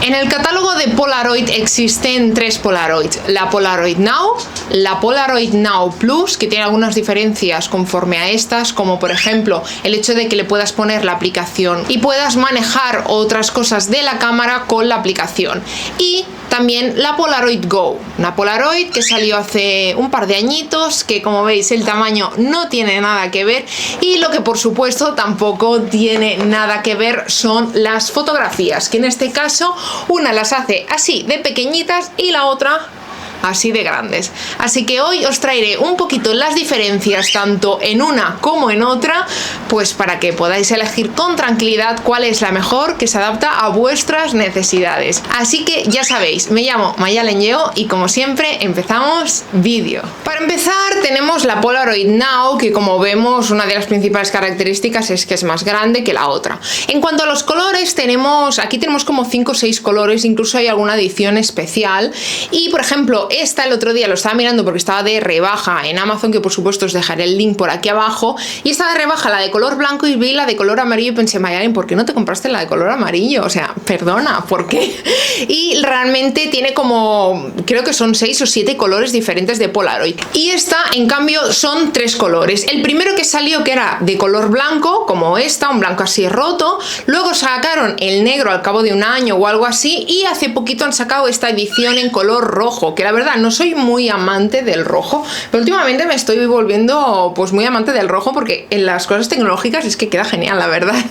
En el catálogo de Polaroid existen tres Polaroid: la Polaroid Now, la Polaroid Now Plus, que tiene algunas diferencias conforme a estas, como por ejemplo el hecho de que le puedas poner la aplicación y puedas manejar otras cosas de la cámara con la aplicación, y también la Polaroid Go, una Polaroid que salió hace un par de añitos, que como veis el tamaño no tiene nada que ver, y lo que por supuesto tampoco tiene nada que ver son las fotografías, que en este caso una las hace así de pequeñitas y la otra así de grandes. Así que hoy os traeré un poquito las diferencias tanto en una como en otra, pues para que podáis elegir con tranquilidad cuál es la mejor, que se adapta a vuestras necesidades. Así que ya sabéis, me llamo Mayalen Lleó y como siempre empezamos vídeo. Para empezar tenemos la Polaroid Now, que como vemos una de las principales características es que es más grande que la otra. En cuanto a los colores, aquí tenemos como 5 o 6 colores, incluso hay alguna edición especial, y por ejemplo esta el otro día lo estaba mirando porque estaba de rebaja en Amazon, que por supuesto os dejaré el link por aquí abajo, y estaba de rebaja la de color blanco y vi la de color amarillo y pensé, Mayalen, ¿por qué no te compraste la de color amarillo? O sea, perdona, ¿por qué? Y realmente tiene como, creo que son 6 o 7 colores diferentes de Polaroid, y esta en cambio son 3 colores. El primero que salió, que era de color blanco, como esta, un blanco así roto, luego sacaron el negro al cabo de un año o algo así, y hace poquito han sacado esta edición en color rojo, que la verdad no soy muy amante del rojo, pero últimamente me estoy volviendo pues muy amante del rojo, porque en las cosas tecnológicas es que queda genial, la verdad.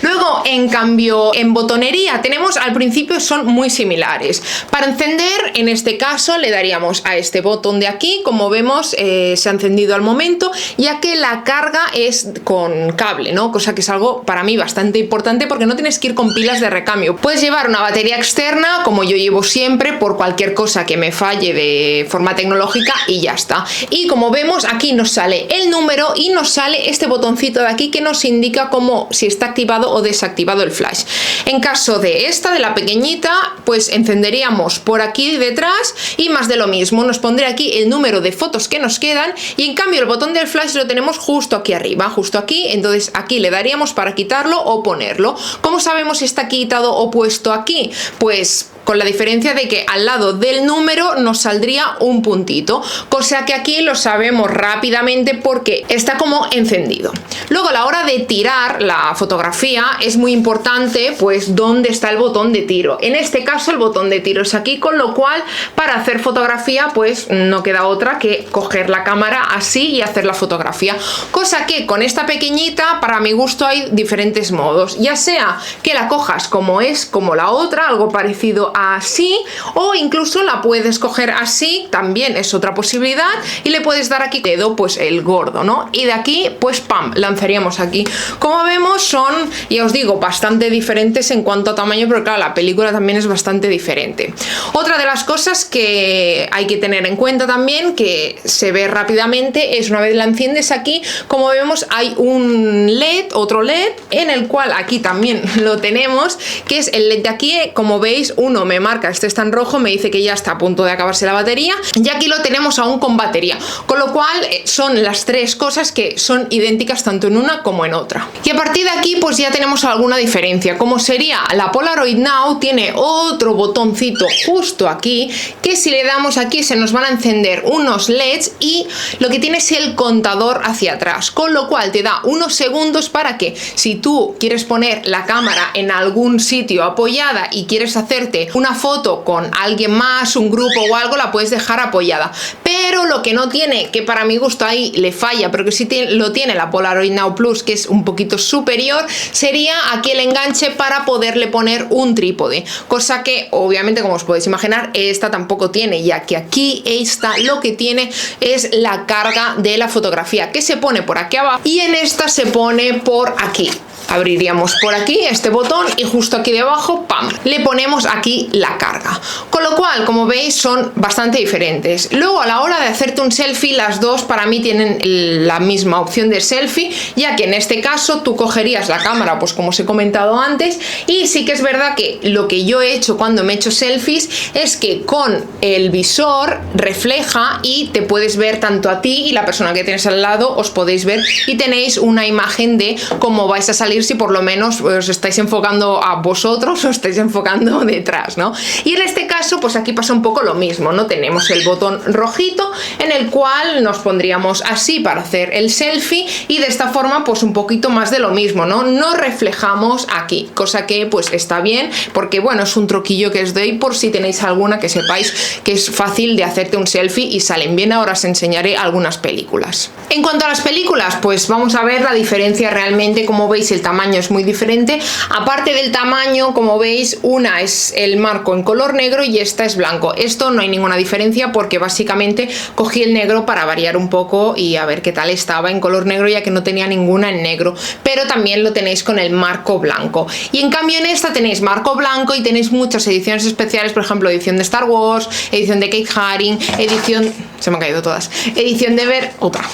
Luego, en cambio, en botonería tenemos, al principio son muy similares. Para encender, en este caso le daríamos a este botón de aquí, como vemos se ha encendido al momento, ya que la carga es con cable, ¿no? Cosa que es algo para mí bastante importante, porque no tienes que ir con pilas de recambio. Puedes llevar una batería externa, como yo llevo siempre, por cualquier cosa que me falle de forma tecnológica, y ya está. Y como vemos aquí nos sale el número y nos sale este botoncito de aquí que nos indica como si está activado o desactivado el flash. En caso de esta, de la pequeñita, pues encenderíamos por aquí detrás y más de lo mismo, nos pondría aquí el número de fotos que nos quedan, y en cambio el botón del flash lo tenemos justo aquí arriba, justo aquí, entonces aquí le daríamos para quitarlo o ponerlo. ¿Cómo sabemos si está quitado o puesto aquí? Pues con la diferencia de que al lado del número nos saldría un puntito, cosa que aquí lo sabemos rápidamente porque está como encendido. Luego, a la hora de tirar la fotografía es muy importante pues dónde está el botón de tiro. En este caso el botón de tiro es aquí, con lo cual para hacer fotografía pues no queda otra que coger la cámara así y hacer la fotografía, cosa que con esta pequeñita para mi gusto hay diferentes modos, ya sea que la cojas como es, como la otra, algo parecido así, o incluso la puedes coger así, también es otra posibilidad, y le puedes dar aquí dedo, pues el gordo, ¿no? Y de aquí pues pam, lanzaríamos aquí. Como vemos son, ya os digo, bastante diferentes en cuanto a tamaño, pero claro, la película también es bastante diferente. Otra de las cosas que hay que tener en cuenta también, que se ve rápidamente, es una vez la enciendes aquí, como vemos hay un LED, otro LED, en el cual aquí también lo tenemos, que es el LED de aquí. Como veis, uno me marca, este está en rojo, me dice que ya está a punto de acabarse la batería, y aquí lo tenemos aún con batería, con lo cual son las tres cosas que son idénticas tanto en una como en otra. Y a partir de aquí pues ya tenemos alguna diferencia, como sería la Polaroid Now, tiene otro botoncito justo aquí, que si le damos aquí se nos van a encender unos LEDs, y lo que tiene es el contador hacia atrás, con lo cual te da unos segundos para que si tú quieres poner la cámara en algún sitio apoyada y quieres hacerte una foto con alguien más, un grupo o algo, la puedes dejar apoyada. Pero lo que no tiene, que para mi gusto ahí le falla, pero que sí lo tiene la Polaroid Now Plus, que es un poquito superior, sería aquí el enganche para poderle poner un trípode, cosa que obviamente, como os podéis imaginar, esta tampoco tiene, ya que aquí esta lo que tiene es la carga de la fotografía, que se pone por aquí abajo, y en esta se pone por aquí. Abriríamos por aquí este botón y justo aquí debajo, ¡pam!, le ponemos aquí la carga. Con lo cual, como veis, son bastante diferentes. Luego, a la hora de hacerte un selfie, las dos para mí tienen la misma opción de selfie, ya que en este caso tú cogerías la cámara, pues como os he comentado antes, y sí que es verdad que lo que yo he hecho cuando me he hecho selfies es que con el visor refleja y te puedes ver tanto a ti y la persona que tienes al lado, os podéis ver y tenéis una imagen de cómo vais a salir, si por lo menos os estáis enfocando a vosotros o estáis enfocando detrás, ¿no? Y en este caso, pues aquí pasa un poco lo mismo, ¿no? Tenemos el botón rojito en el cual nos pondríamos así para hacer el selfie y de esta forma pues un poquito más de lo mismo, ¿no? No reflejamos aquí, cosa que pues está bien, porque bueno, es un truquillo que os doy por si tenéis alguna, que sepáis que es fácil de hacerte un selfie y salen bien. Ahora os enseñaré algunas películas. En cuanto a las películas, pues vamos a ver la diferencia realmente. Como veis, el tamaño es muy diferente. Aparte del tamaño, como veis, una es el marco en color negro y esta es blanco. Esto no hay ninguna diferencia porque básicamente cogí el negro para variar un poco y a ver qué tal estaba en color negro, ya que no tenía ninguna en negro, pero también lo tenéis con el marco blanco. Y en cambio en esta tenéis marco blanco y tenéis muchas ediciones especiales, por ejemplo, edición de Star Wars, edición de Kate Haring, edición... se me han caído todas. Edición de otra.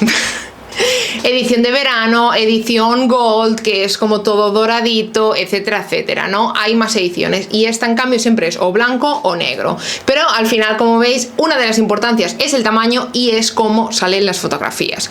Edición de verano, edición gold, que es como todo doradito, etcétera, etcétera, ¿no? Hay más ediciones y esta en cambio siempre es o blanco o negro, pero al final, como veis, una de las importancias es el tamaño y es cómo salen las fotografías.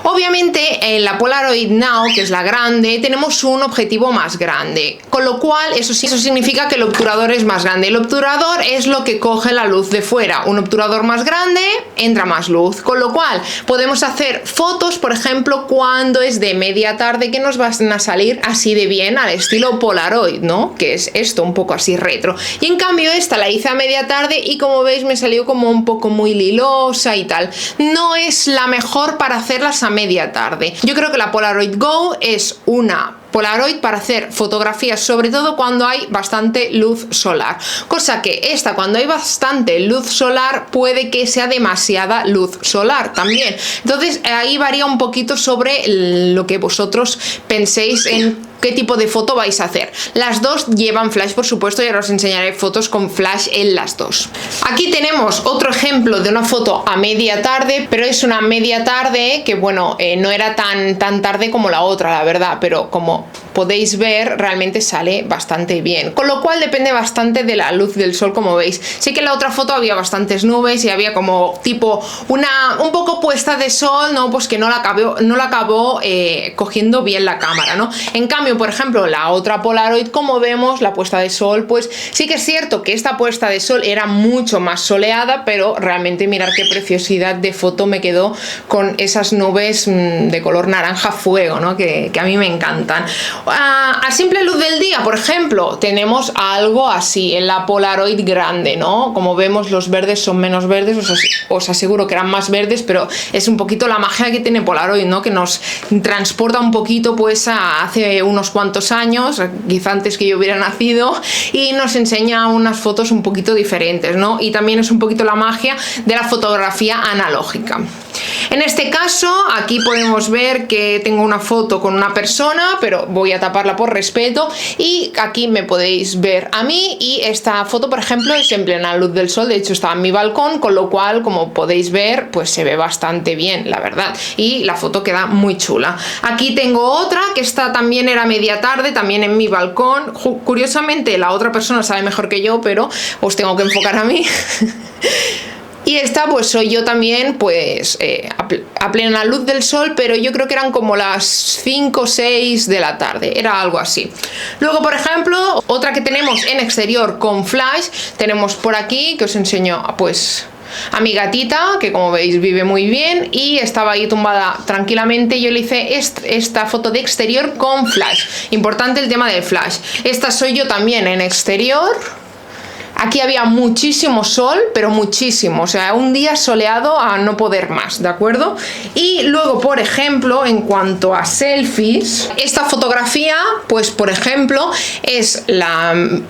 Obviamente en la Polaroid Now, que es la grande, tenemos un objetivo más grande, con lo cual eso significa que el obturador es más grande. El obturador es lo que coge la luz de fuera. Un obturador más grande entra más luz, con lo cual podemos hacer fotos, por ejemplo, cuando es de media tarde, que nos van a salir así de bien al estilo Polaroid, ¿no? Que es esto, un poco así retro. Y en cambio esta la hice a media tarde y como veis me salió como un poco muy lilosa y tal. No es la mejor para hacerlas a media tarde. Yo creo que la Polaroid Go es una Polaroid para hacer fotografías, sobre todo cuando hay bastante luz solar, cosa que esta, cuando hay bastante luz solar, puede que sea demasiada luz solar también. Entonces ahí varía un poquito sobre lo que vosotros penséis en qué tipo de foto vais a hacer. Las dos llevan flash, por supuesto, y ahora os enseñaré fotos con flash en las dos. Aquí tenemos otro ejemplo de una foto a media tarde, pero es una media tarde que, bueno, no era tan tarde como la otra, la verdad, pero como podéis ver, realmente sale bastante bien. Con lo cual depende bastante de la luz del sol, como veis. Sé que en la otra foto había bastantes nubes y había como tipo un poco puesta de sol, ¿no? Pues que no la acabó cogiendo bien la cámara, ¿no? En cambio, por ejemplo, la otra Polaroid, como vemos, la puesta de sol, pues sí que es cierto que esta puesta de sol era mucho más soleada, pero realmente mirad qué preciosidad de foto me quedó con esas nubes de color naranja fuego, ¿no? Que a mí me encantan. A simple luz del día, por ejemplo, tenemos algo así en la Polaroid grande, ¿no? Como vemos, los verdes son menos verdes, os aseguro que eran más verdes, pero es un poquito la magia que tiene Polaroid, ¿no? Que nos transporta un poquito pues a hace unos cuantos años, quizá antes que yo hubiera nacido, y nos enseña unas fotos un poquito diferentes, ¿no? Y también es un poquito la magia de la fotografía analógica. En este caso, aquí podemos ver que tengo una foto con una persona, pero voy a taparla por respeto, y aquí me podéis ver a mí, y esta foto, por ejemplo, es en plena luz del sol. De hecho está en mi balcón, con lo cual, como podéis ver, pues se ve bastante bien, la verdad, y la foto queda muy chula. Aquí tengo otra, que esta también era media tarde, también en mi balcón. Curiosamente la otra persona sabe mejor que yo, pero os tengo que enfocar a mí. Y esta pues soy yo también, pues a plena luz del sol, pero yo creo que eran como las 5 o 6 de la tarde, era algo así. Luego, por ejemplo, otra que tenemos en exterior con flash, tenemos por aquí, que os enseño pues a mi gatita, que como veis vive muy bien y estaba ahí tumbada tranquilamente. Yo le hice esta foto de exterior con flash. Importante el tema del flash. Esta soy yo también en exterior. Aquí había muchísimo sol, pero muchísimo, o sea, un día soleado a no poder más, ¿de acuerdo? Y luego, por ejemplo, en cuanto a selfies, esta fotografía, pues por ejemplo, es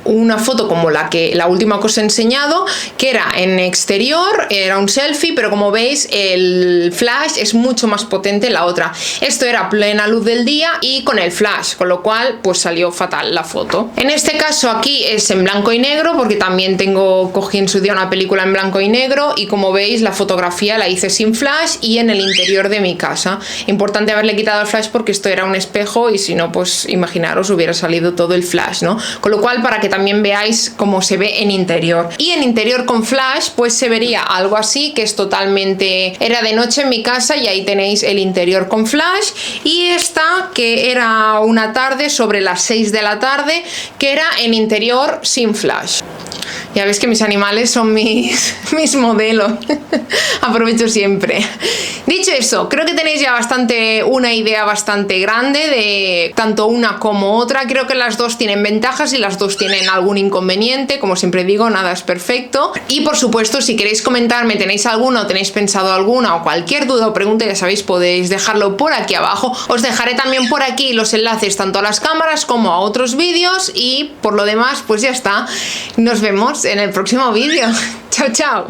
una foto como la última que os he enseñado, que era en exterior, era un selfie, pero como veis, el flash es mucho más potente en la otra. Esto era plena luz del día y con el flash, con lo cual, pues salió fatal la foto. En este caso aquí es en blanco y negro, porque también también cogí en su día una película en blanco y negro y como veis la fotografía la hice sin flash y en el interior de mi casa. Importante haberle quitado el flash porque esto era un espejo y si no, pues imaginaros, hubiera salido todo el flash, ¿no? Con lo cual, para que también veáis cómo se ve en interior. Y en interior con flash, pues se vería algo así, que es totalmente... Era de noche en mi casa y ahí tenéis el interior con flash. Y esta, que era una tarde, sobre las 6 de la tarde, que era en interior sin flash. Ya veis que mis animales son mis modelos. Aprovecho siempre. Dicho eso, creo que tenéis ya una idea bastante grande de tanto una como otra. Creo que las dos tienen ventajas y las dos tienen algún inconveniente. Como siempre digo, nada es perfecto. Y por supuesto, si queréis comentarme, tenéis alguna o tenéis pensado alguna o cualquier duda o pregunta, ya sabéis, podéis dejarlo por aquí abajo. Os dejaré también por aquí los enlaces tanto a las cámaras como a otros vídeos. Y por lo demás, pues ya está. Nos vemos en el próximo vídeo. Chao, chao.